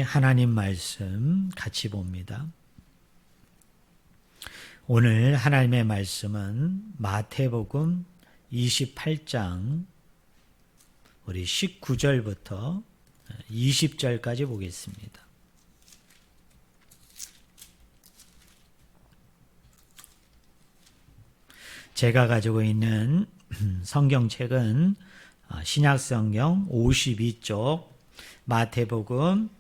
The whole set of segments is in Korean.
하나님 말씀 같이 봅니다. 오늘 하나님의 말씀은 마태복음 28장 우리 19절부터 20절까지 보겠습니다. 제가 가지고 있는 성경책은 신약성경 52쪽 마태복음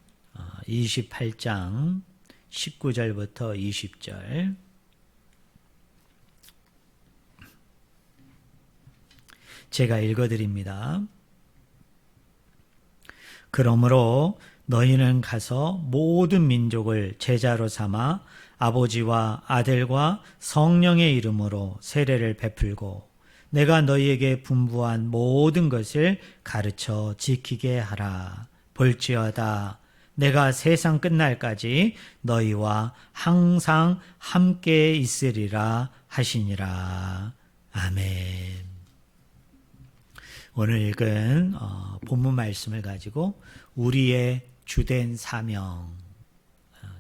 28장 19절부터 20절. 제가 읽어드립니다. 그러므로 너희는 가서 모든 민족을 제자로 삼아 아버지와 아들과 성령의 이름으로 세례를 베풀고 내가 너희에게 분부한 모든 것을 가르쳐 지키게 하라. 볼지어다 내가 세상 끝날까지 너희와 항상 함께 있으리라 하시니라. 아멘. 오늘 읽은 본문 말씀을 가지고 우리의 주된 사명,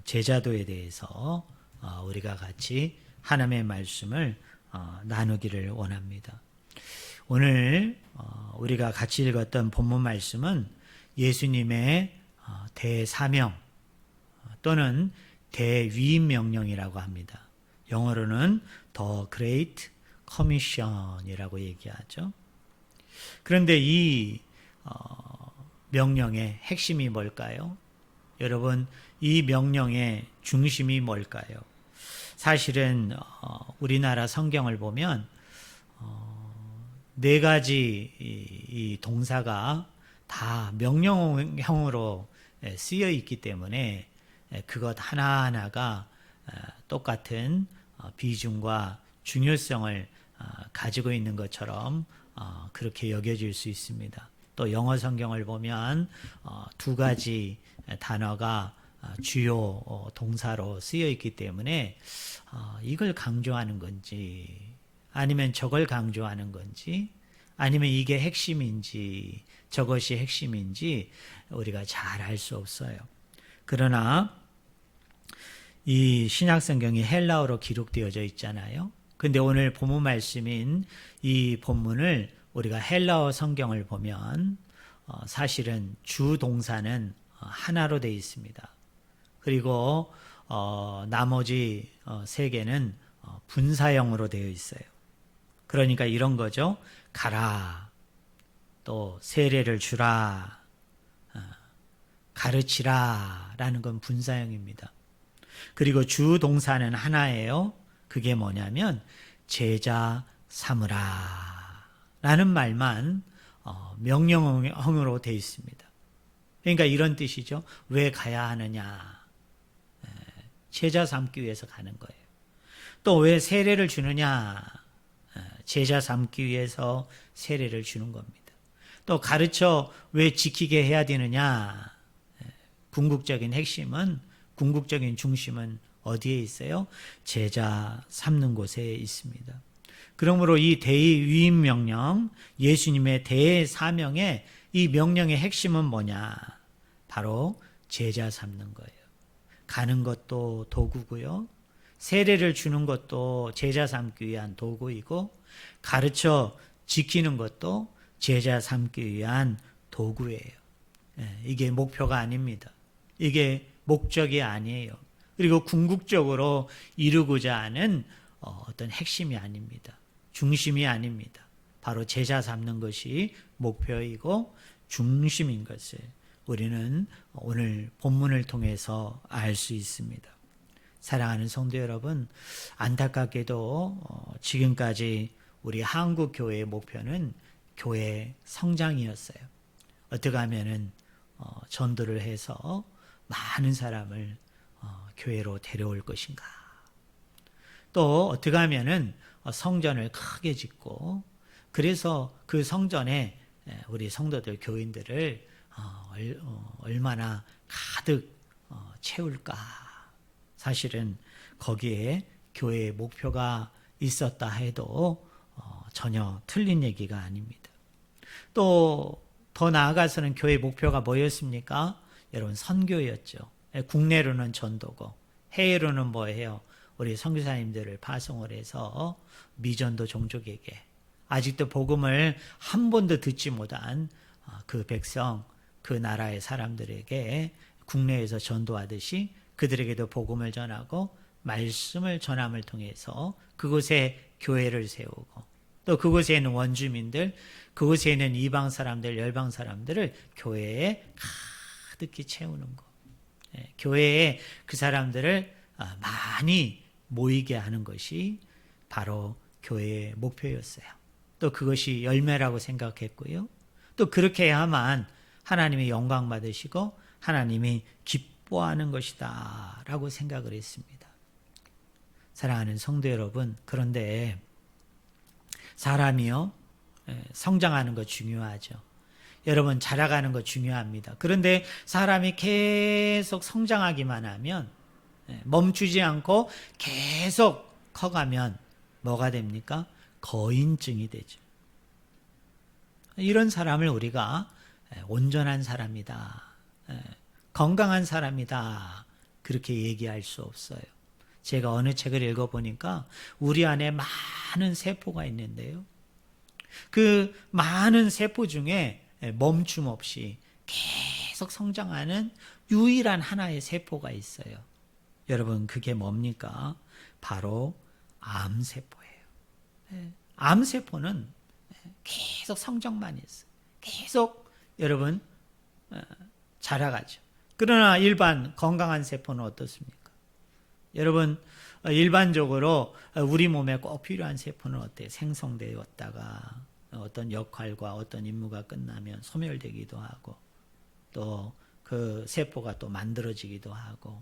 제자도에 대해서 우리가 같이 하나님의 말씀을 나누기를 원합니다. 오늘 우리가 같이 읽었던 본문 말씀은 예수님의 대사명 또는 대위임 명령이라고 합니다. 영어로는 The Great Commission이라고 얘기하죠. 그런데 이 명령의 핵심이 뭘까요? 여러분, 이 명령의 중심이 뭘까요? 사실은 우리나라 성경을 보면 네 가지 이 동사가 다 명령형으로 쓰여 있기 때문에 그것 하나하나가 똑같은 비중과 중요성을 가지고 있는 것처럼 그렇게 여겨질 수 있습니다. 또 영어 성경을 보면 두 가지 단어가 주요 동사로 쓰여 있기 때문에 이걸 강조하는 건지 아니면 저걸 강조하는 건지 아니면 이게 핵심인지 저것이 핵심인지 우리가 잘 알 수 없어요. 그러나 이 신약성경이 헬라어로 기록되어져 있잖아요. 근데 오늘 본문 말씀인 이 본문을 우리가 헬라어 성경을 보면 사실은 주 동사는 하나로 되어 있습니다. 그리고 나머지 세 개는 분사형으로 되어 있어요. 그러니까 이런 거죠. 가라, 또 세례를 주라, 가르치라 라는 건 분사형입니다. 그리고 주 동사는 하나예요. 그게 뭐냐면 제자 삼으라 라는 말만 명령형으로 되어 있습니다. 그러니까 이런 뜻이죠. 왜 가야 하느냐? 제자 삼기 위해서 가는 거예요. 또 왜 세례를 주느냐? 제자 삼기 위해서 세례를 주는 겁니다. 또 가르쳐 왜 지키게 해야 되느냐? 궁극적인 핵심은, 궁극적인 중심은 어디에 있어요? 제자 삼는 곳에 있습니다. 그러므로 이 대위임 명령, 예수님의 대사명의 이 명령의 핵심은 뭐냐? 바로 제자 삼는 거예요. 가는 것도 도구고요. 세례를 주는 것도 제자 삼기 위한 도구이고 가르쳐 지키는 것도 제자 삼기 위한 도구예요. 이게 목표가 아닙니다. 이게 목적이 아니에요. 그리고 궁극적으로 이루고자 하는 어떤 핵심이 아닙니다. 중심이 아닙니다. 바로 제자 삼는 것이 목표이고 중심인 것을 우리는 오늘 본문을 통해서 알 수 있습니다. 사랑하는 성도 여러분, 안타깝게도 지금까지 우리 한국 교회의 목표는 교회 성장이었어요. 어떻게 하면은 전도를 해서 많은 사람을 교회로 데려올 것인가. 또 어떻게 하면은 성전을 크게 짓고 그래서 그 성전에 우리 성도들 교인들을 얼마나 가득 채울까. 사실은 거기에 교회의 목표가 있었다 해도 전혀 틀린 얘기가 아닙니다. 또 더 나아가서는 교회 목표가 뭐였습니까? 여러분 선교였죠. 국내로는 전도고 해외로는 뭐예요? 우리 선교사님들을 파송을 해서 미전도 종족에게 아직도 복음을 한 번도 듣지 못한 그 백성, 그 나라의 사람들에게 국내에서 전도하듯이 그들에게도 복음을 전하고 말씀을 전함을 통해서 그곳에 교회를 세우고 또 그곳에 있는 원주민들, 그곳에 있는 이방 사람들, 열방 사람들을 교회에 가득히 채우는 것. 교회에 그 사람들을 많이 모이게 하는 것이 바로 교회의 목표였어요. 또 그것이 열매라고 생각했고요. 또 그렇게 해야만 하나님이 영광 받으시고 하나님이 기뻐하는 것이다 라고 생각을 했습니다. 사랑하는 성도 여러분, 그런데 사람이요 성장하는 거 중요하죠. 여러분 자라가는 거 중요합니다. 그런데 사람이 계속 성장하기만 하면 멈추지 않고 계속 커가면 뭐가 됩니까? 거인증이 되죠. 이런 사람을 우리가 온전한 사람이다, 건강한 사람이다 그렇게 얘기할 수 없어요. 제가 어느 책을 읽어보니까 우리 안에 많은 세포가 있는데요. 그 많은 세포 중에 멈춤 없이 계속 성장하는 유일한 하나의 세포가 있어요. 여러분 그게 뭡니까? 바로 암세포예요. 암세포는 계속 성장만 했어요. 계속 여러분 자라가죠. 그러나 일반 건강한 세포는 어떻습니까? 여러분 일반적으로 우리 몸에 꼭 필요한 세포는 어때요? 생성되었다가 어떤 역할과 어떤 임무가 끝나면 소멸되기도 하고 또 그 세포가 또 만들어지기도 하고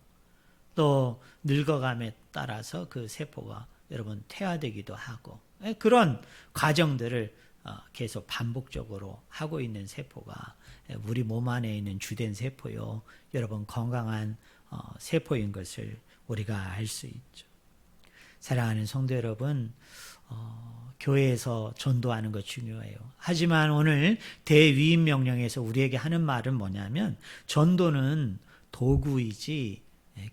또 늙어감에 따라서 그 세포가 여러분 퇴화되기도 하고 그런 과정들을 계속 반복적으로 하고 있는 세포가 우리 몸 안에 있는 주된 세포요. 여러분 건강한 세포인 것을 우리가 알 수 있죠. 사랑하는 성도 여러분, 교회에서 전도하는 것 중요해요. 하지만 오늘 대위임 명령에서 우리에게 하는 말은 뭐냐면 전도는 도구이지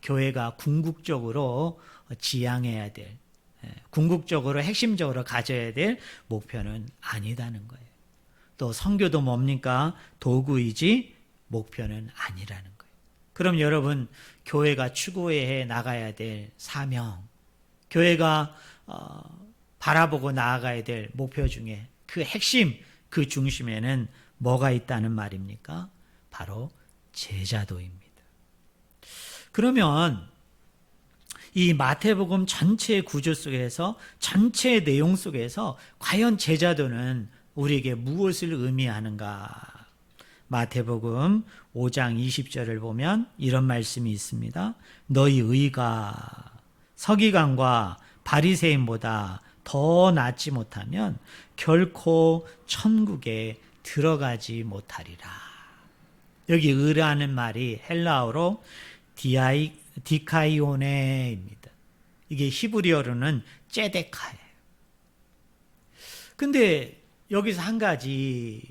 교회가 궁극적으로 지향해야 될, 궁극적으로 핵심적으로 가져야 될 목표는 아니다는 거예요. 또 선교도 뭡니까? 도구이지 목표는 아니라는 거예요. 그럼 여러분 교회가 추구해 나가야 될 사명, 교회가 바라보고 나아가야 될 목표 중에 그 핵심, 그 중심에는 뭐가 있다는 말입니까? 바로 제자도입니다. 그러면 이 마태복음 전체의 구조 속에서 전체의 내용 속에서 과연 제자도는 우리에게 무엇을 의미하는가? 마태복음 5장 20절을 보면 이런 말씀이 있습니다. 너희 의가 서기관과 바리새인보다 더 낫지 못하면 결코 천국에 들어가지 못하리라. 여기 의라는 말이 헬라어로 디카이오네입니다. 이게 히브리어로는 째데카예요. 근데 여기서 한 가지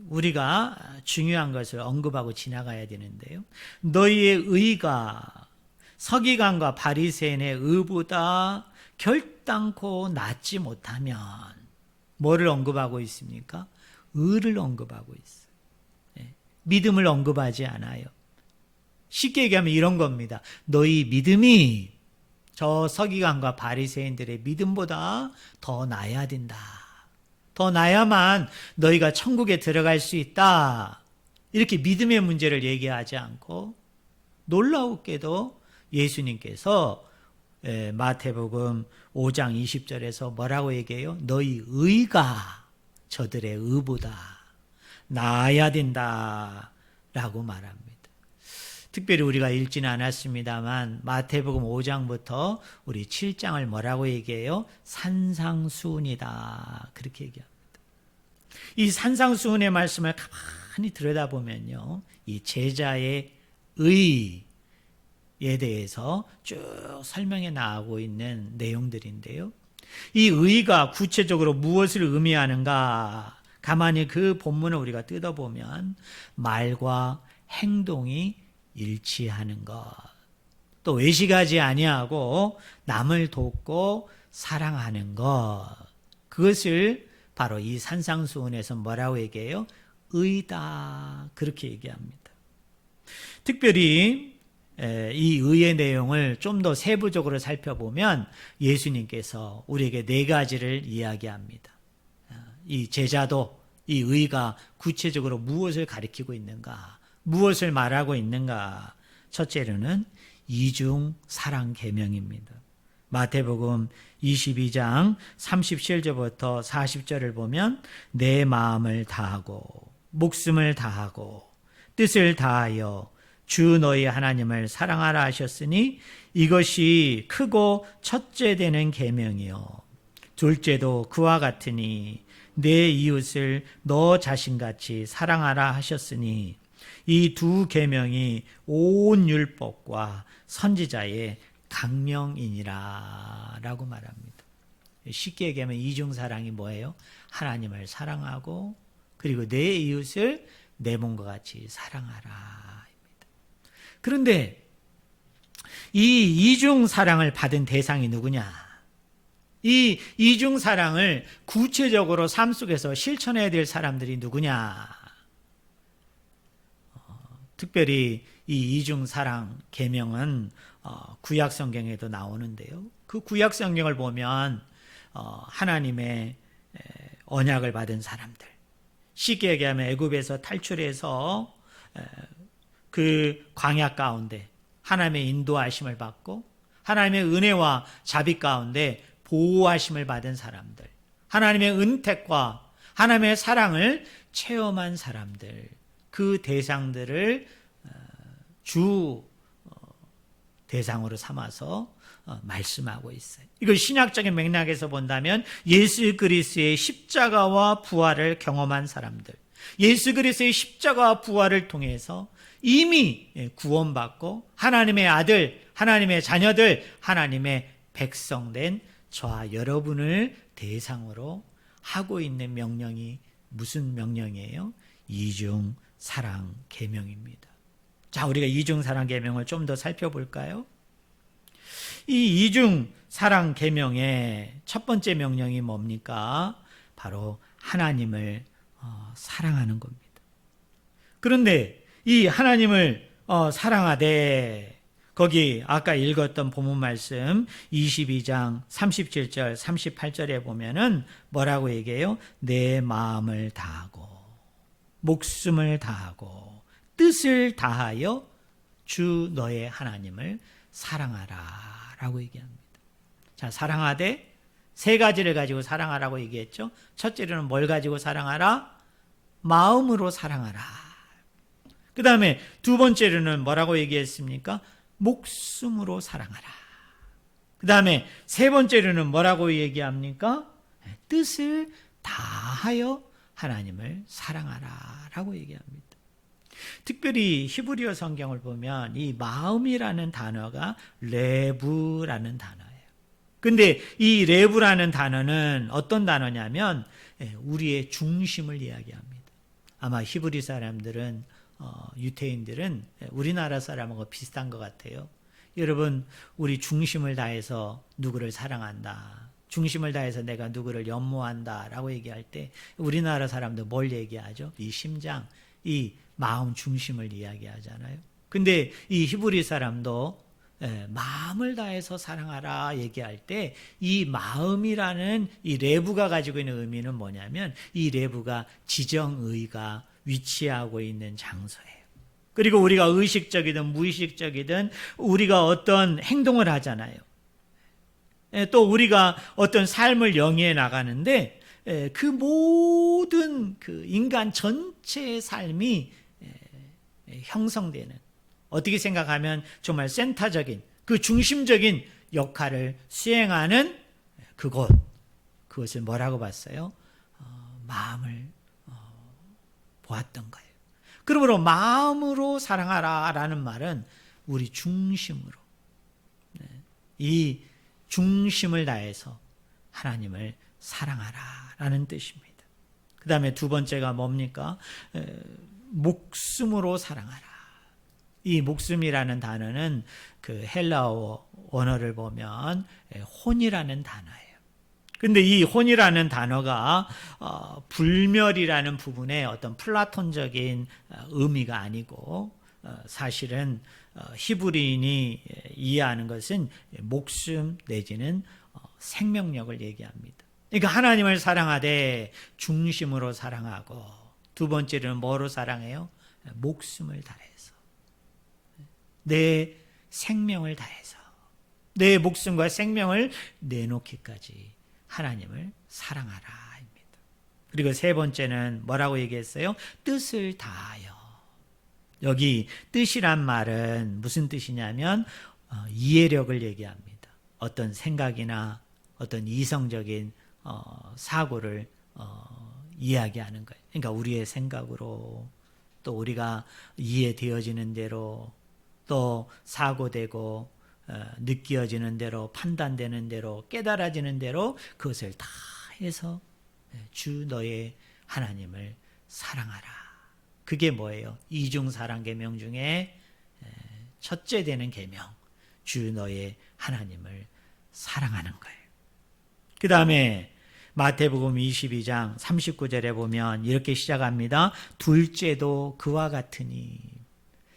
우리가 중요한 것을 언급하고 지나가야 되는데요. 너희의 의가 서기관과 바리새인의 의보다 결단코 낫지 못하면 뭐를 언급하고 있습니까? 의를 언급하고 있어요. 믿음을 언급하지 않아요. 쉽게 얘기하면 이런 겁니다. 너희 믿음이 저 서기관과 바리새인들의 믿음보다 더 나아야 된다. 더 나야만 너희가 천국에 들어갈 수 있다. 이렇게 믿음의 문제를 얘기하지 않고 놀라웠게도 예수님께서 마태복음 5장 20절에서 뭐라고 얘기해요? 너희 의가 저들의 의보다 나아야 된다라고 말합니다. 특별히 우리가 읽지는 않았습니다만 마태복음 5장부터 우리 7장을 뭐라고 얘기해요? 산상수훈이다. 그렇게 얘기합니다. 이 산상수훈의 말씀을 가만히 들여다보면요. 이 제자의 의에 대해서 쭉 설명해 나가고 있는 내용들인데요. 이 의가 구체적으로 무엇을 의미하는가? 가만히 그 본문을 우리가 뜯어보면 말과 행동이 일치하는 것. 또 외식하지 아니하고 남을 돕고 사랑하는 것. 그것을 바로 이 산상수훈에서 뭐라고 얘기해요? 의다. 그렇게 얘기합니다. 특별히 이 의의 내용을 좀 더 세부적으로 살펴보면 예수님께서 우리에게 네 가지를 이야기합니다. 이 제자도 이 의가 구체적으로 무엇을 가리키고 있는가, 무엇을 말하고 있는가. 첫째로는 이중 사랑 계명입니다. 마태복음 22장 37절부터 40절을 보면 내 마음을 다하고 목숨을 다하고 뜻을 다하여 주 너희 하나님을 사랑하라 하셨으니 이것이 크고 첫째 되는 계명이요 둘째도 그와 같으니 내 이웃을 너 자신같이 사랑하라 하셨으니 이 두 계명이 온 율법과 선지자의 강령이니라 라고 말합니다. 쉽게 얘기하면 이중사랑이 뭐예요? 하나님을 사랑하고 그리고 내 이웃을 내 몸과 같이 사랑하라. 그런데 이 이중사랑을 받은 대상이 누구냐? 이 이중사랑을 구체적으로 삶 속에서 실천해야 될 사람들이 누구냐? 특별히 이 이중사랑 계명은 구약 성경에도 나오는데요. 그 구약 성경을 보면 하나님의 언약을 받은 사람들, 쉽게 얘기하면 애굽에서 탈출해서 그 광야 가운데 하나님의 인도하심을 받고 하나님의 은혜와 자비 가운데 보호하심을 받은 사람들, 하나님의 은택과 하나님의 사랑을 체험한 사람들, 그 대상들을 주 대상으로 삼아서 말씀하고 있어요. 이걸 신약적인 맥락에서 본다면 예수 그리스도의 십자가와 부활을 경험한 사람들, 예수 그리스도의 십자가와 부활을 통해서 이미 구원받고 하나님의 아들, 하나님의 자녀들, 하나님의 백성된 저와 여러분을 대상으로 하고 있는 명령이 무슨 명령이에요? 이중 사랑 계명입니다. 자, 우리가 이중 사랑 계명을 좀 더 살펴볼까요? 이 이중 사랑 계명의 첫 번째 명령이 뭡니까? 바로 하나님을 사랑하는 겁니다. 그런데 이 하나님을 사랑하되 거기 아까 읽었던 본문 말씀 22장 37절 38절에 보면은 뭐라고 얘기해요? 내 마음을 다하고 목숨을 다하고 뜻을 다하여 주 너의 하나님을 사랑하라 라고 얘기합니다. 자, 사랑하되 세 가지를 가지고 사랑하라고 얘기했죠. 첫째로는 뭘 가지고 사랑하라? 마음으로 사랑하라. 그 다음에 두 번째로는 뭐라고 얘기했습니까? 목숨으로 사랑하라. 그 다음에 세 번째로는 뭐라고 얘기합니까? 뜻을 다하여 하나님을 사랑하라 라고 얘기합니다. 특별히 히브리어 성경을 보면 이 마음이라는 단어가 레브라는 단어예요. 근데 이 레브라는 단어는 어떤 단어냐면 우리의 중심을 이야기합니다. 아마 히브리 사람들은 유태인들은 우리나라 사람하고 비슷한 것 같아요. 여러분, 우리 중심을 다해서 누구를 사랑한다, 중심을 다해서 내가 누구를 연모한다 라고 얘기할 때 우리나라 사람들 뭘 얘기하죠? 이 심장, 이 마음 중심을 이야기하잖아요. 근데 이 히브리 사람도 마음을 다해서 사랑하라 얘기할 때 이 마음이라는 이 레브가 가지고 있는 의미는 뭐냐면 이 레브가 지정의가 위치하고 있는 장소예요. 그리고 우리가 의식적이든 무의식적이든 우리가 어떤 행동을 하잖아요. 또 우리가 어떤 삶을 영위해 나가는데 그 모든 그 인간 전체의 삶이 형성되는, 어떻게 생각하면 정말 센터적인 그 중심적인 역할을 수행하는 그것을 뭐라고 봤어요? 마음을 보았던 거예요. 그러므로 마음으로 사랑하라 라는 말은 우리 중심으로, 이 중심을 다해서 하나님을 사랑하라 라는 뜻입니다. 그 다음에 두 번째가 뭡니까? 목숨으로 사랑하라. 이 목숨이라는 단어는 그 헬라어 원어를 보면 혼이라는 단어예요. 근데 이 혼이라는 단어가 불멸이라는 부분에 어떤 플라톤적인 의미가 아니고 사실은 히브리인이 이해하는 것은 목숨 내지는 생명력을 얘기합니다. 그러니까 하나님을 사랑하되 중심으로 사랑하고 두 번째로는 뭐로 사랑해요? 목숨을 다해서 내 생명을 다해서 내 목숨과 생명을 내놓기까지 하나님을 사랑하라입니다. 그리고 세 번째는 뭐라고 얘기했어요? 뜻을 다하여. 여기 뜻이란 말은 무슨 뜻이냐면 이해력을 얘기합니다. 어떤 생각이나 어떤 이성적인 사고를 이야기하는 거예요. 그러니까 우리의 생각으로 또 우리가 이해되어지는 대로 또 사고되고 느껴지는 대로 판단되는 대로 깨달아지는 대로 그것을 다 해서 주 너의 하나님을 사랑하라. 그게 뭐예요? 이중사랑 계명 중에 첫째 되는 계명, 주 너의 하나님을 사랑하는 거예요. 그 다음에 마태복음 22장 39절에 보면 이렇게 시작합니다. 둘째도 그와 같으니.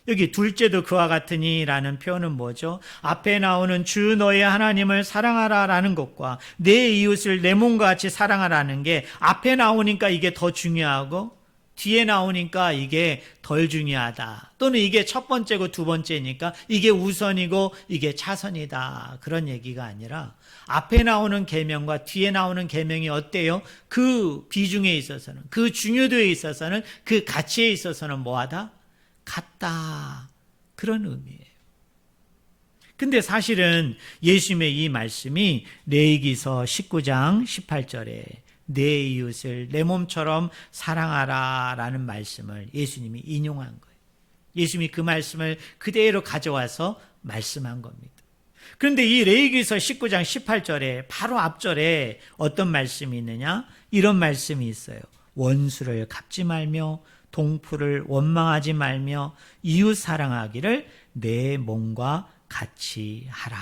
여기 둘째도 그와 같으니라는 표현은 뭐죠? 앞에 나오는 주 너의 하나님을 사랑하라라는 것과 내 이웃을 내 몸과 같이 사랑하라는 게 앞에 나오니까 이게 더 중요하고 뒤에 나오니까 이게 덜 중요하다. 또는 이게 첫 번째고 두 번째니까 이게 우선이고 이게 차선이다. 그런 얘기가 아니라 앞에 나오는 계명과 뒤에 나오는 계명이 어때요? 그 비중에 있어서는, 그 중요도에 있어서는, 그 가치에 있어서는 뭐하다? 같다. 그런 의미예요. 근데 사실은 예수님의 이 말씀이 레위기서 19장 18절에 내 이웃을 내 몸처럼 사랑하라 라는 말씀을 예수님이 인용한 거예요. 예수님이 그 말씀을 그대로 가져와서 말씀한 겁니다. 그런데 이 레위기서 19장 18절에 바로 앞절에 어떤 말씀이 있느냐? 이런 말씀이 있어요. 원수를 갚지 말며 동포를 원망하지 말며 이웃 사랑하기를 내 몸과 같이 하라.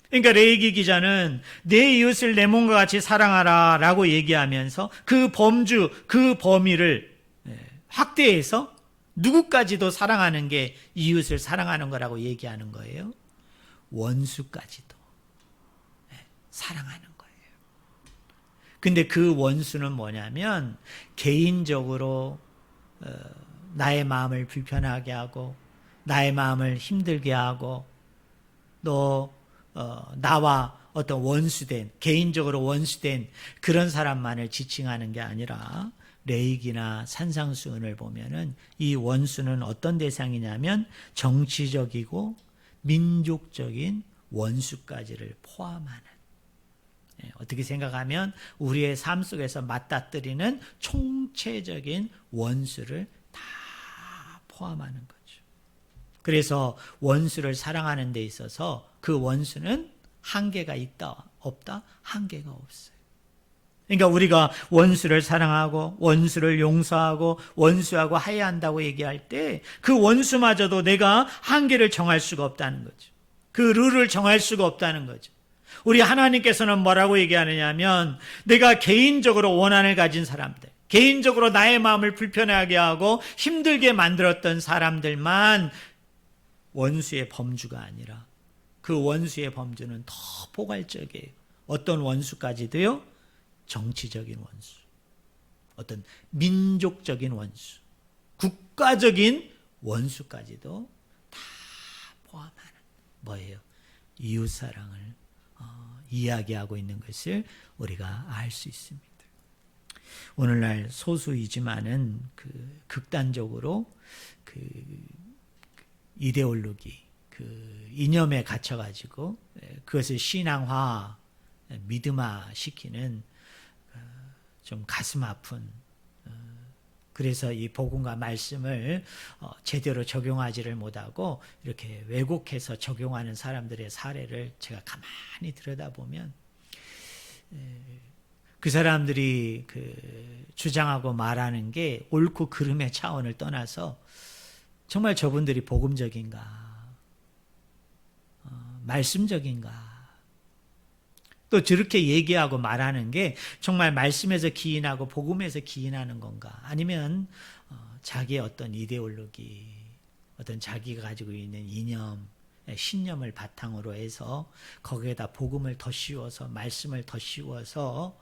그러니까 레위기 기자는 내 이웃을 내 몸과 같이 사랑하라 라고 얘기하면서 그 범주, 그 범위를 확대해서 누구까지도 사랑하는 게 이웃을 사랑하는 거라고 얘기하는 거예요. 원수까지도 사랑하는 거예요. 근데 그 원수는 뭐냐면 개인적으로 나의 마음을 불편하게 하고 나의 마음을 힘들게 하고 또 나와 어떤 원수된, 개인적으로 원수된 그런 사람만을 지칭하는 게 아니라 레위기나 산상수훈을 보면은 이 원수는 어떤 대상이냐면 정치적이고 민족적인 원수까지를 포함하는, 어떻게 생각하면 우리의 삶 속에서 맞닥뜨리는 총체적인 원수를 다 포함하는 거죠. 그래서 원수를 사랑하는 데 있어서 그 원수는 한계가 있다, 없다? 한계가 없어요. 그러니까 우리가 원수를 사랑하고 원수를 용서하고 원수하고 화해한다고 얘기할 때 그 원수마저도 내가 한계를 정할 수가 없다는 거죠. 그 룰을 정할 수가 없다는 거죠. 우리 하나님께서는 뭐라고 얘기하느냐면 내가 개인적으로 원한을 가진 사람들, 개인적으로 나의 마음을 불편하게 하고 힘들게 만들었던 사람들만 원수의 범주가 아니라 그 원수의 범주는 더 포괄적이에요. 어떤 원수까지도요? 정치적인 원수, 어떤 민족적인 원수, 국가적인 원수까지도 다 포함하는 뭐예요? 이웃사랑을 이야기하고 있는 것을 우리가 알 수 있습니다. 오늘날 소수이지만은 그 극단적으로 그 이데올로기, 그 이념에 갇혀가지고 그것을 신앙화, 믿음화 시키는 좀 가슴 아픈, 그래서 이 복음과 말씀을 제대로 적용하지를 못하고 이렇게 왜곡해서 적용하는 사람들의 사례를 제가 가만히 들여다보면 그 사람들이 그 주장하고 말하는 게 옳고 그름의 차원을 떠나서 정말 저분들이 복음적인가? 말씀적인가? 또 저렇게 얘기하고 말하는 게 정말 말씀에서 기인하고 복음에서 기인하는 건가? 아니면 자기의 어떤 이데올로기, 어떤 자기가 가지고 있는 이념, 신념을 바탕으로 해서 거기에다 복음을 더 씌워서 말씀을 더 씌워서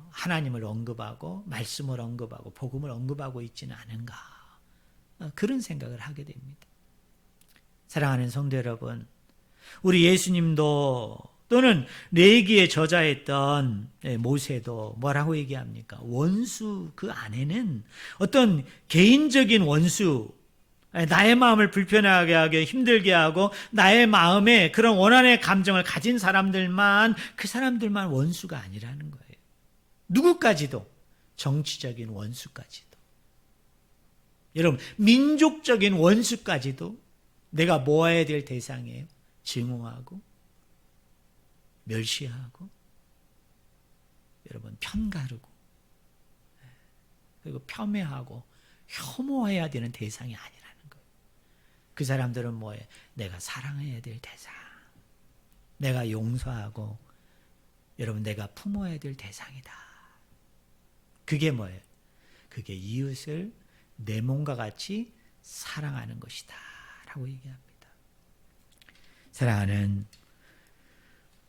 하나님을 언급하고 말씀을 언급하고 복음을 언급하고 있지는 않은가? 그런 생각을 하게 됩니다. 사랑하는 성도 여러분, 우리 예수님도 또는 레위기의 저자였던 모세도 뭐라고 얘기합니까? 원수 그 안에는 어떤 개인적인 원수, 나의 마음을 불편하게 하게 힘들게 하고 나의 마음에 그런 원한의 감정을 가진 사람들만, 그 사람들만 원수가 아니라는 거예요. 누구까지도, 정치적인 원수까지도, 여러분 민족적인 원수까지도 내가 모아야 될 대상이에요. 증오하고 멸시하고 여러분 편가르고 그리고 폄훼하고 혐오해야 되는 대상이 아니라는 거예요. 그 사람들은 뭐예요? 내가 사랑해야 될 대상, 내가 용서하고 여러분 내가 품어야 될 대상이다. 그게 뭐예요? 그게 이웃을 내 몸과 같이 사랑하는 것이다 라고 얘기합니다. 사랑하는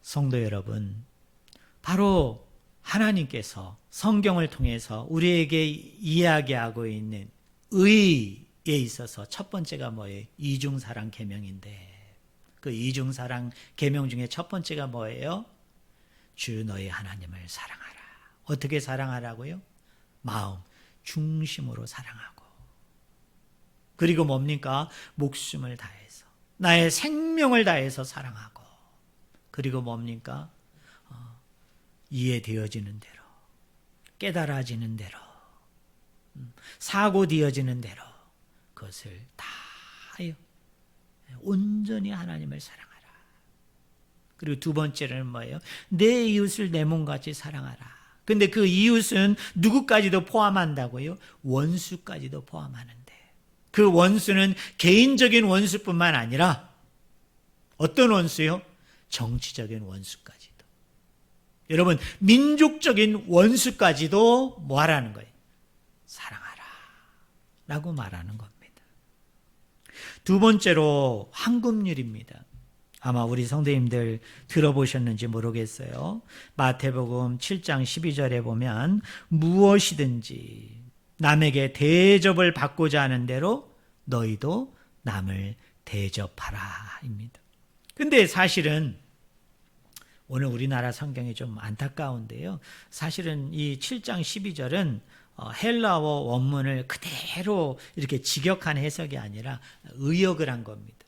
성도 여러분, 바로 하나님께서 성경을 통해서 우리에게 이야기하고 있는 의에 있어서 첫 번째가 뭐예요? 이중사랑 계명인데, 그 이중사랑 계명 중에 첫 번째가 뭐예요? 주 너희 하나님을 사랑하라. 어떻게 사랑하라고요? 마음 중심으로 사랑하고, 그리고 뭡니까? 목숨을 다해서, 나의 생명을 다해서 사랑하고, 그리고 뭡니까? 이해되어지는 대로, 깨달아지는 대로, 사고되어지는 대로 그것을 다하여 온전히 하나님을 사랑하라. 그리고 두 번째는 뭐예요? 내 이웃을 내 몸같이 사랑하라. 근데 그 이웃은 누구까지도 포함한다고요? 원수까지도 포함하는데, 그 원수는 개인적인 원수뿐만 아니라 어떤 원수요? 정치적인 원수까지도, 여러분 민족적인 원수까지도 뭐 하라는 거예요? 사랑하라 라고 말하는 겁니다. 두 번째로 황금률입니다. 아마 우리 성도님들 들어보셨는지 모르겠어요. 마태복음 7장 12절에 보면 무엇이든지 남에게 대접을 받고자 하는 대로 너희도 남을 대접하라 입니다. 근데 사실은 오늘 우리나라 성경이 좀 안타까운데요. 사실은 이 7장 12절은 헬라어 원문을 그대로 이렇게 직역한 해석이 아니라 의역을 한 겁니다.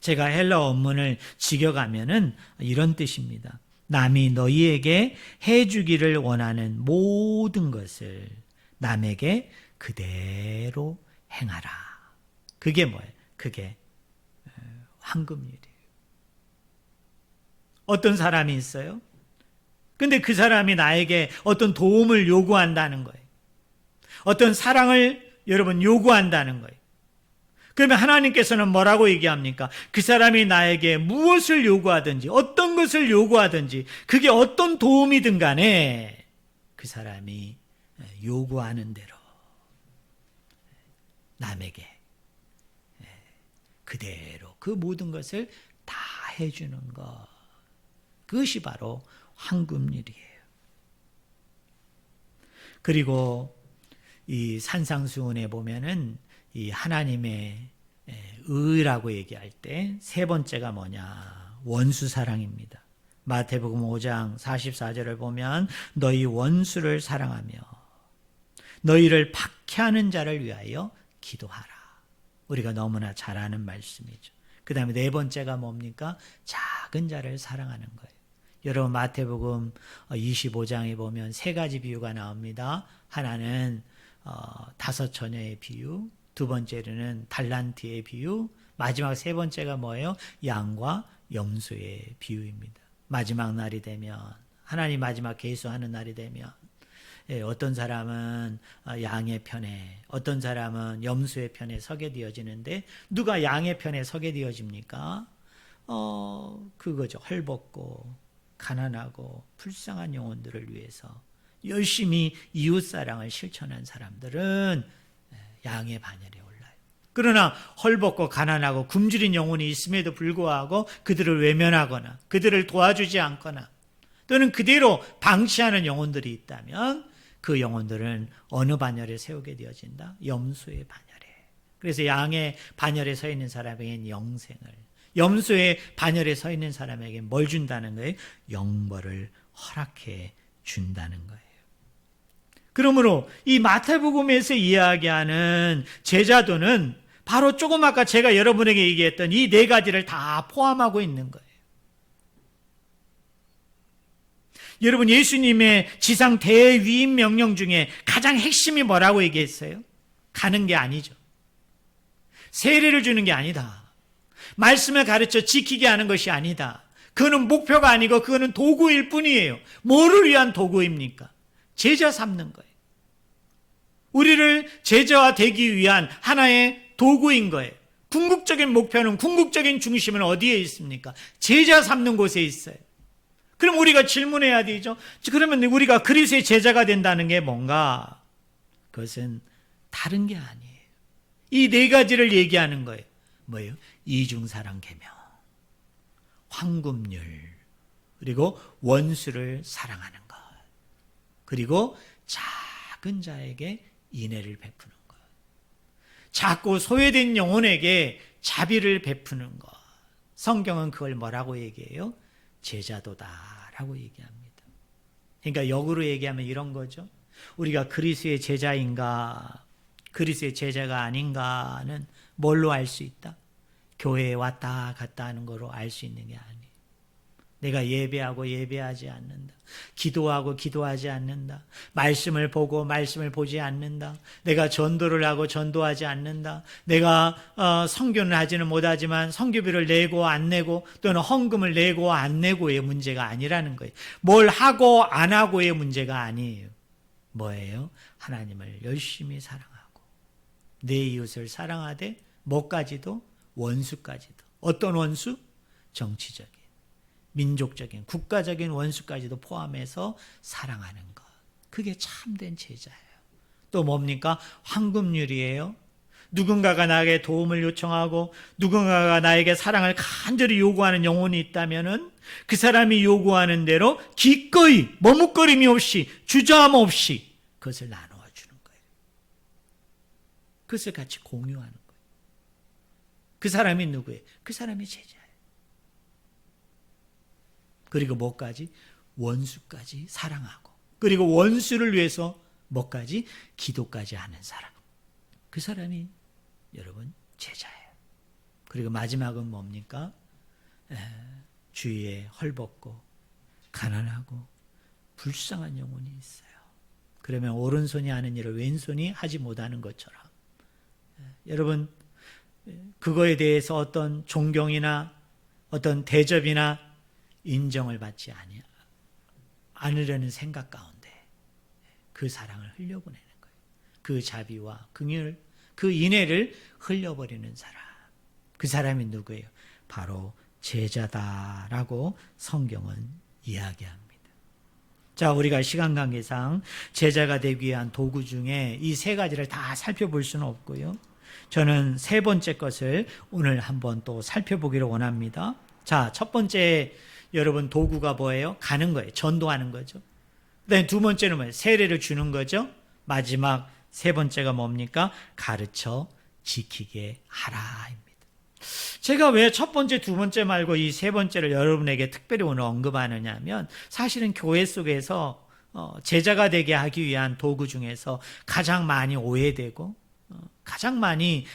제가 헬라어 원문을 직역하면은 이런 뜻입니다. 남이 너희에게 해주기를 원하는 모든 것을 남에게 그대로 행하라. 그게 뭐예요? 그게 황금률이에요. 어떤 사람이 있어요? 근데 그 사람이 나에게 어떤 도움을 요구한다는 거예요. 어떤 사랑을 여러분 요구한다는 거예요. 그러면 하나님께서는 뭐라고 얘기합니까? 그 사람이 나에게 무엇을 요구하든지, 어떤 것을 요구하든지, 그게 어떤 도움이든 간에 그 사람이 요구하는 대로 남에게 그대로 그 모든 것을 다 해주는 것, 그것이 바로 황금률이에요. 그리고 이 산상수훈에 보면은 이 하나님의 의라고 얘기할 때 세 번째가 뭐냐? 원수사랑입니다. 마태복음 5장 44절을 보면 너희 원수를 사랑하며 너희를 박해하는 자를 위하여 기도하라. 우리가 너무나 잘 아는 말씀이죠. 그 다음에 네 번째가 뭡니까? 작은 자를 사랑하는 거예요. 여러분 마태복음 25장에 보면 세 가지 비유가 나옵니다. 하나는 5 처녀의 비유, 두 번째는 달란트의 비유, 마지막 세 번째가 뭐예요? 양과 염소의 비유입니다. 마지막 날이 되면, 하나님 마지막 계수하는 날이 되면 어떤 사람은 양의 편에, 어떤 사람은 염소의 편에 서게 되어지는데 누가 양의 편에 서게 되어집니까? 그거죠. 헐벗고 가난하고 불쌍한 영혼들을 위해서 열심히 이웃사랑을 실천한 사람들은 양의 반열에 올라요. 그러나 헐벗고 가난하고 굶주린 영혼이 있음에도 불구하고 그들을 외면하거나 그들을 도와주지 않거나 또는 그대로 방치하는 영혼들이 있다면 그 영혼들은 어느 반열에 세우게 되어진다? 염소의 반열에. 그래서 양의 반열에 서 있는 사람에게는 영생을, 염소의 반열에 서 있는 사람에게 뭘 준다는 거예요? 영벌을 허락해 준다는 거예요. 그러므로 이 마태복음에서 이야기하는 제자도는 바로 조금 아까 제가 여러분에게 얘기했던 이 네 가지를 다 포함하고 있는 거예요. 여러분, 예수님의 지상 대위임 명령 중에 가장 핵심이 뭐라고 얘기했어요? 가는 게 아니죠. 세례를 주는 게 아니다. 말씀을 가르쳐 지키게 하는 것이 아니다. 그거는 목표가 아니고 그거는 도구일 뿐이에요. 뭐를 위한 도구입니까? 제자 삼는 거예요. 우리를 제자화 되기 위한 하나의 도구인 거예요. 궁극적인 목표는, 궁극적인 중심은 어디에 있습니까? 제자 삼는 곳에 있어요. 그럼 우리가 질문해야 되죠. 그러면 우리가 그리스도의 제자가 된다는 게 뭔가? 그것은 다른 게 아니에요. 이 네 가지를 얘기하는 거예요. 뭐예요? 이중사랑 계명, 황금률, 그리고 원수를 사랑하는 것, 그리고 작은 자에게 인애를 베푸는 것, 작고 소외된 영혼에게 자비를 베푸는 것. 성경은 그걸 뭐라고 얘기해요? 제자도다라고 얘기합니다. 그러니까 역으로 얘기하면 이런 거죠. 우리가 그리스도의 제자인가, 그리스도의 제자가 아닌가는 뭘로 알 수 있다? 교회에 왔다 갔다 하는 거로 알 수 있는 게 아니에요. 내가 예배하고 예배하지 않는다. 기도하고 기도하지 않는다. 말씀을 보고 말씀을 보지 않는다. 내가 전도를 하고 전도하지 않는다. 내가 선교는 하지는 못하지만 선교비를 내고 안 내고 또는 헌금을 내고 안 내고의 문제가 아니라는 거예요. 뭘 하고 안 하고의 문제가 아니에요. 뭐예요? 하나님을 열심히 사랑하고 내 이웃을 사랑하되 뭐까지도? 원수까지도. 어떤 원수? 정치적인, 민족적인, 국가적인 원수까지도 포함해서 사랑하는 것. 그게 참된 제자예요. 또 뭡니까? 황금률이에요. 누군가가 나에게 도움을 요청하고 누군가가 나에게 사랑을 간절히 요구하는 영혼이 있다면은 그 사람이 요구하는 대로 기꺼이 머뭇거림이 없이 주저함 없이 그것을 나누어 주는 거예요. 그것을 같이 공유하는 거예요. 그 사람이 누구예요? 그 사람이 제자예요. 그리고 뭐까지? 원수까지 사랑하고, 그리고 원수를 위해서 뭐까지? 기도까지 하는 사람. 그 사람이 여러분 제자예요. 그리고 마지막은 뭡니까? 주위에 헐벗고 가난하고 불쌍한 영혼이 있어요. 그러면 오른손이 하는 일을 왼손이 하지 못하는 것처럼 여러분 그거에 대해서 어떤 존경이나 어떤 대접이나 인정을 받지 않으려는 생각 가운데 그 사랑을 흘려보내는 거예요. 그 자비와 긍휼, 그 인애를 흘려버리는 사람. 그 사람이 누구예요? 바로 제자다라고 성경은 이야기합니다. 자, 우리가 시간 관계상 제자가 되기 위한 도구 중에 이 세 가지를 다 살펴볼 수는 없고요. 저는 세 번째 것을 오늘 한번 또 살펴보기를 원합니다. 자, 첫 번째 여러분 도구가 뭐예요? 가는 거예요. 전도하는 거죠. 그다음에 두 번째는 뭐예요? 세례를 주는 거죠. 마지막 세 번째가 뭡니까? 가르쳐 지키게 하라입니다. 제가 왜 첫 번째, 두 번째 말고 이 세 번째를 여러분에게 특별히 오늘 언급하느냐 하면 사실은 교회 속에서 제자가 되게 하기 위한 도구 중에서 가장 많이 오해되고 가장 많이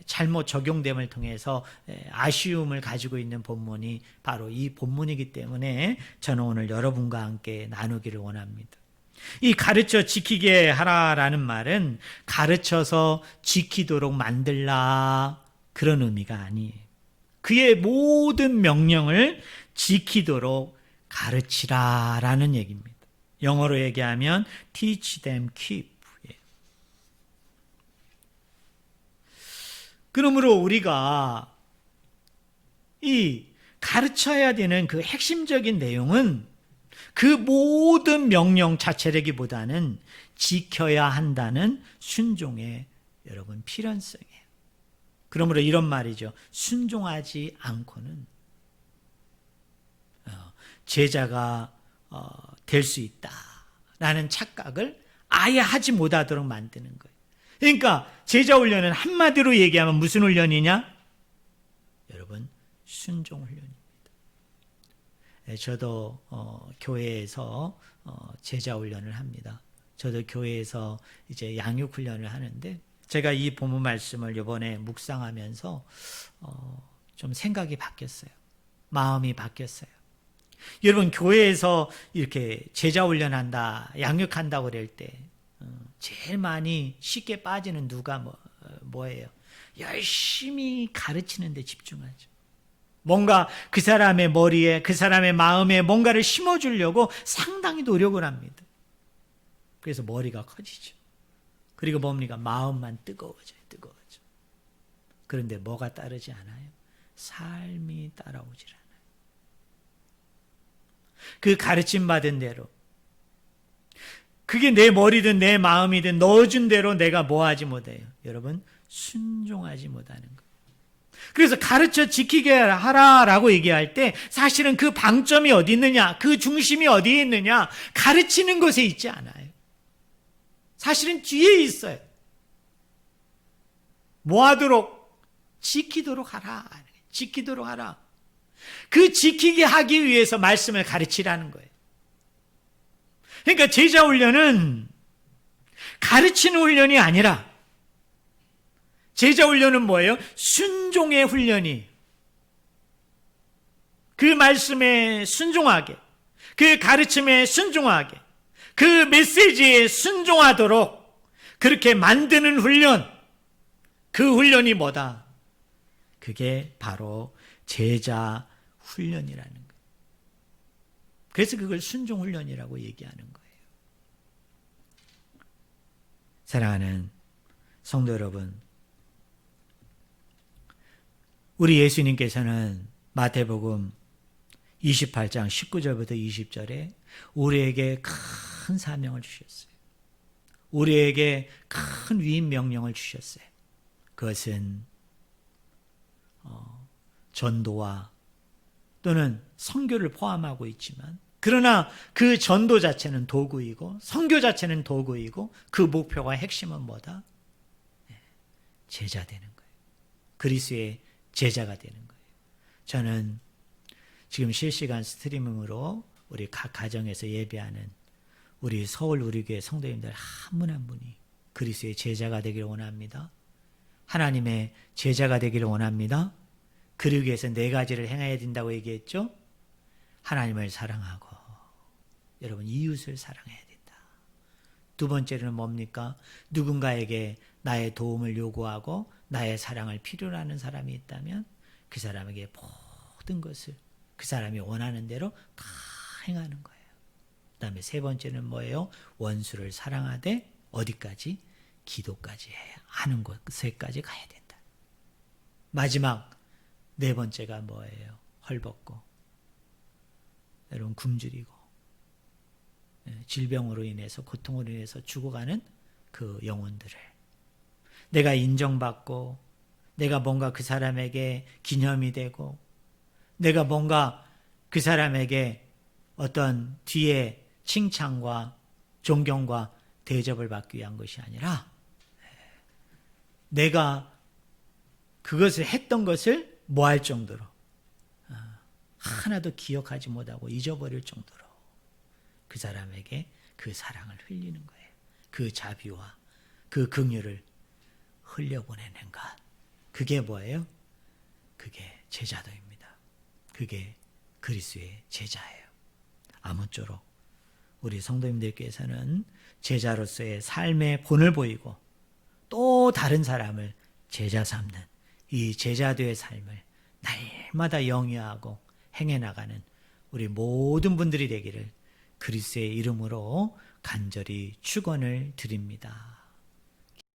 잘못 적용됨을 통해서 아쉬움을 가지고 있는 본문이 바로 이 본문이기 때문에 저는 오늘 여러분과 함께 나누기를 원합니다. 이 가르쳐 지키게 하라라는 말은 가르쳐서 지키도록 만들라 그런 의미가 아니에요. 그의 모든 명령을 지키도록 가르치라라는 얘기입니다. 영어로 얘기하면 teach them keep. 그러므로 우리가 이 가르쳐야 되는 그 핵심적인 내용은 그 모든 명령 자체라기보다는 지켜야 한다는 순종의 여러분 필연성이에요. 그러므로 이런 말이죠. 순종하지 않고는 제자가 될 수 있다라는 착각을 아예 하지 못하도록 만드는 거예요. 그러니까 제자 훈련은 한마디로 얘기하면 무슨 훈련이냐? 여러분 순종 훈련입니다. 저도 교회에서 제자 훈련을 합니다. 저도 교회에서 이제 양육 훈련을 하는데 제가 이 본문 말씀을 이번에 묵상하면서 좀 생각이 바뀌었어요. 마음이 바뀌었어요. 여러분 교회에서 이렇게 제자 훈련한다, 양육한다고 그럴 때 제일 많이 쉽게 빠지는 누가 뭐예요? 열심히 가르치는 데 집중하죠. 뭔가 그 사람의 머리에, 그 사람의 마음에 뭔가를 심어주려고 상당히 노력을 합니다. 그래서 머리가 커지죠. 그리고 뭡니까? 마음만 뜨거워져요. 그런데 뭐가 따르지 않아요? 삶이 따라오질 않아요. 그 가르침 받은 대로, 그게 내 머리든 내 마음이든 넣어준 대로 내가 뭐하지 못해요. 여러분 순종하지 못하는 거예요. 그래서 가르쳐 지키게 하라라고 얘기할 때 사실은 그 방점이 어디 있느냐, 그 중심이 어디에 있느냐, 가르치는 것에 있지 않아요. 사실은 뒤에 있어요. 뭐 하도록? 지키도록 하라. 지키도록 하라. 그 지키게 하기 위해서 말씀을 가르치라는 거예요. 그러니까 제자 훈련은 가르치는 훈련이 아니라 제자 훈련은 뭐예요? 순종의 훈련이. 그 말씀에 순종하게, 그 가르침에 순종하게, 그 메시지에 순종하도록 그렇게 만드는 훈련. 그 훈련이 뭐다? 그게 바로 제자 훈련이라는 거예요. 그래서 그걸 순종 훈련이라고 얘기하는 거예요. 사랑하는 성도 여러분, 우리 예수님께서는 마태복음 28장 19절부터 20절에 우리에게 큰 사명을 주셨어요. 우리에게 큰 위임 명령을 주셨어요. 그것은 전도와 또는 선교를 포함하고 있지만, 그러나 그 전도 자체는 도구이고 선교 자체는 도구이고 그 목표와 핵심은 뭐다? 제자 되는 거예요. 그리스도의 제자가 되는 거예요. 저는 지금 실시간 스트리밍으로 우리 각 가정에서 예배하는 우리 서울 우리교회 성도님들 한 분 한 분이 그리스도의 제자가 되기를 원합니다. 하나님의 제자가 되기를 원합니다. 그러기 위해서 4가지를 행해야 된다고 얘기했죠. 하나님을 사랑하고 여러분 이웃을 사랑해야 된다. 2번째는 뭡니까? 누군가에게 나의 도움을 요구하고 나의 사랑을 필요로 하는 사람이 있다면 그 사람에게 모든 것을 그 사람이 원하는 대로 다 행하는 거예요. 그 다음에 3번째는 뭐예요? 원수를 사랑하되 어디까지? 기도까지 해야 하는 곳에까지 가야 된다. 마지막 4번째가 뭐예요? 헐벗고 여러분 굶주리고 질병으로 인해서 고통으로 인해서 죽어가는 그 영혼들을 내가 인정받고 내가 뭔가 그 사람에게 기념이 되고 내가 뭔가 그 사람에게 어떤 뒤에 칭찬과 존경과 대접을 받기 위한 것이 아니라 내가 그것을 했던 것을 뭐 할 정도로 하나도 기억하지 못하고 잊어버릴 정도로 그 사람에게 그 사랑을 흘리는 거예요. 그 자비와 그 긍휼을 흘려보내는 것. 그게 뭐예요? 그게 제자도입니다. 그게 그리스도의 제자예요. 아무쪼록 우리 성도님들께서는 제자로서의 삶의 본을 보이고 또 다른 사람을 제자 삼는 이 제자도의 삶을 날마다 영위하고 행해 나가는 우리 모든 분들이 되기를 그리스도의 이름으로 간절히 축원을 드립니다.